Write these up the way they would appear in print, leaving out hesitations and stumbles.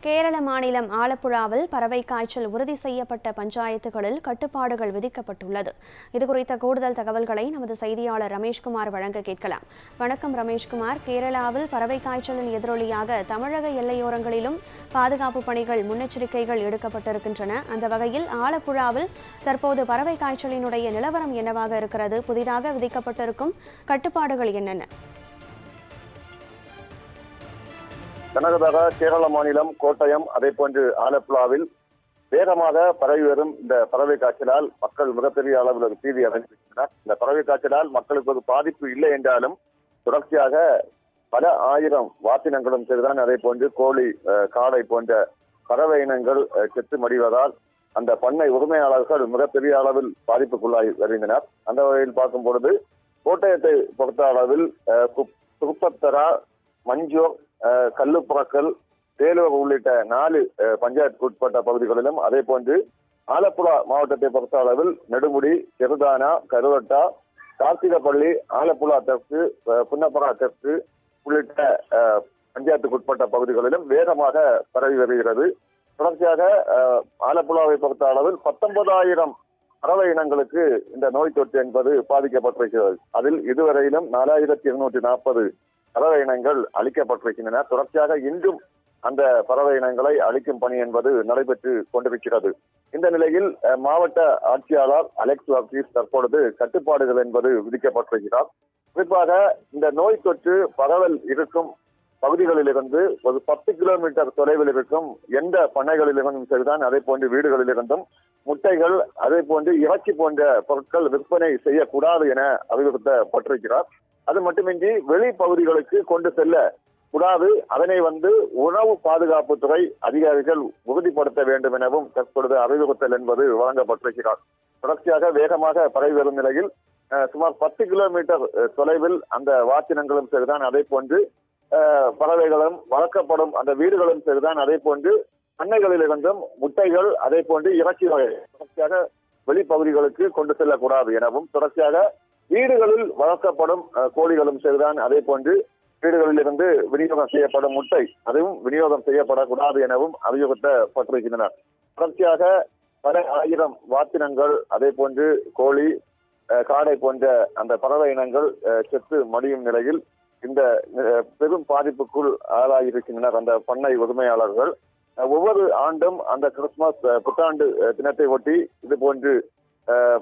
கேரள மாநிலம் ஆலப்புழாவில் பறவை காய்ச்சல் உறுதி செய்யப்பட்ட பஞ்சாயத்துகளில் கட்டுப்பாடுகள் விதிக்கப்பட்டுள்ளது. இதுகுறித்த கூடுதல் தகவல்களை நமது செய்தியாளர் ரமேஷ்குமார் வழங்க கேட்கலாம். வணக்கம் ரமேஷ்குமார். கேரளாவில் பறவை காய்ச்சலின் எதிரொலியாக தமிழக எல்லையோரங்களிலும் பாதுகாப்பு பணிகள் முன்னெச்சரிக்கைகள் எடுக்கப்பட்டிருக்கின்றன. அந்த வகையில் ஆலப்புழாவில் தற்போது பறவை காய்ச்சலினுடைய நிலவரம் என்னவாக இருக்கிறது? புதிதாக விதிக்கப்பட்டிருக்கும் கட்டுப்பாடுகள் என்னென்ன? கனகதாக கேரள மாநிலம் கோட்டயம் அதே போன்று ஆலப்புழாவில் வேகமாக பரவி வரும் இந்த பறவை காய்ச்சலால் மக்கள் மிகப்பெரிய அளவில் பீதி அடைந்திருக்கின்றனர். இந்த பறவை காய்ச்சலால் மக்களுக்கு ஒரு பாதிப்பு இல்லை என்றாலும் தொடர்ச்சியாக பல ஆயிரம் வாத்தினங்களும் சரிதான், அதே போன்று கோழி, காடை போன்ற பறவை இனங்கள் செத்து மடிவதால் அந்த பண்ணை உரிமையாளர்கள் மிகப்பெரிய அளவில் பாதிப்புக்குள்ளாகி வருகின்றனர். அந்த வகையில் பார்க்கும் பொழுது கோட்டயத்தை பொறுத்த அளவில் குப்பத்தரா, மஞ்சூர், கல்லுப்புறக்கல், தேலூர் உள்ளிட்ட 4 பஞ்சாயத்துக்கு உட்பட்ட பகுதிகளிலும், அதே போன்று ஆலப்புழா மாவட்டத்தை பொறுத்த அளவில் நெடுமுடி, செருதானா, கருவட்டா, கார்த்திகப்பள்ளி, ஆலப்புழா தெற்கு, புன்னப்பரா தெற்கு உள்ளிட்ட பஞ்சாயத்துக்கு உட்பட்ட பகுதிகளிலும் வேகமாக பரவி வருகிறது. தொடர்ச்சியாக ஆலப்புழாவை பொறுத்த அளவில் 19,000 பறவை இனங்களுக்கு இந்த நோய் தொற்று என்பது பாதிக்கப்பட்டிருக்கிறது. அதில் இதுவரையிலும் 4,240 பறவை இனங்கள் அழிக்கப்பட்டிருக்கின்றன. தொடர்ச்சியாக இன்றும் அந்த பறவை இனங்களை அழிக்கும் பணி என்பது நடைபெற்று கொண்டிருக்கிறது. இந்த நிலையில் மாவட்ட ஆட்சியாளர் அலெக்ஸ் வர்கீஸ் தற்பொழுது கட்டுப்பாடுகள் என்பது விதிக்கப்பட்டிருக்கிறார். குறிப்பாக இந்த நோய் தொற்று பரவல் இருக்கும் பகுதிகளிலிருந்து ஒரு 10 கிலோமீட்டர் தொலைவில் இருக்கும் எந்த பண்ணைகளிலிருந்தும் சரிதான், அதே போன்று வீடுகளிலிருந்தும் முட்டைகள், அதே போன்று இறைச்சி போன்ற பொருட்கள் விற்பனை செய்யக்கூடாது என அறிவுறுத்தப்பட்டிருக்கிறார். அது மட்டுமின்றி வெளி பகுதிகளுக்கு கொண்டு செல்ல கூடாது, அதனை உணவு பாதுகாப்புத்துறை அதிகாரிகள் உறுதிப்படுத்த வேண்டும் எனவும் தற்பொழுது அறிவுறுத்தல் என்பது வழங்கப்பட்டிருக்கிறார். தொடர்ச்சியாக வேகமாக பரவி வரும் நிலையில் சுமார் 10 கிலோமீட்டர் தொலைவில் அந்த வாத்தினங்களும் சரிதான், அதே போன்று பறவைகளும் வளர்க்கப்படும் அந்த வீடுகளும் சரிதான், அதே போன்று பண்ணைகளிலிருந்தும் முட்டைகள், அதே போன்று இறைச்சி வகை தொடர்ச்சியாக வெளிப்பகுதிகளுக்கு கொண்டு செல்லக்கூடாது எனவும், தொடர்ச்சியாக வீடுகளில் வளர்க்கப்படும் கோழிகளும் சரிதான், அதே போன்று வீடுகளில் இருந்து விநியோகம் செய்யப்படும் முட்டை அதுவும் விநியோகம் செய்யப்படக்கூடாது எனவும் அறிவுறுத்தப்பட்டிருக்கின்றனர். தொடர்ச்சியாக பல ஆயிரம் வாத்தினங்கள், அதே போன்று கோழி, காடை போன்ற அந்த பறவை இனங்கள் செத்து மடியும் நிலையில் இந்த பெரும் பாதிப்புக்குள் ஆளாகியிருக்கின்றனர் அந்த பண்ணை உரிமையாளர்கள். ஒவ்வொரு ஆண்டும் அந்த கிறிஸ்துமஸ் புத்தாண்டு தினத்தை ஒட்டி இது போன்று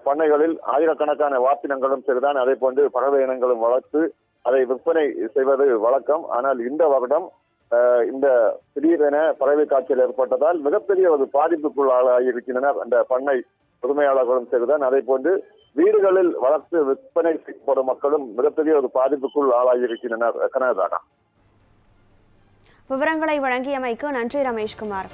பண்ணைகளில் ஆயிரக்கணக்கான வாத்தினங்களும் சரிதான், அதே போன்று பறவை இனங்களும் வளர்த்து அதை விற்பனை செய்வது வழக்கம். ஆனால் இந்த வருடம் இந்த திடீரென பறவை காய்ச்சல் ஏற்பட்டதால் மிகப்பெரிய ஒரு பாதிப்புக்குள் ஆளாகியிருக்கின்றனர் அந்த பண்ணை உரிமையாளர்களும் சரிதான், அதே போன்று வீடுகளில் வளர்த்து விற்பனை செய்யப்படும் மக்களும் மிகப்பெரிய ஒரு பாதிப்புக்குள் ஆளாகியிருக்கின்றனர். கனகதானா. விவரங்களை வழங்கியமைக்கு நன்றி ரமேஷ்குமார்.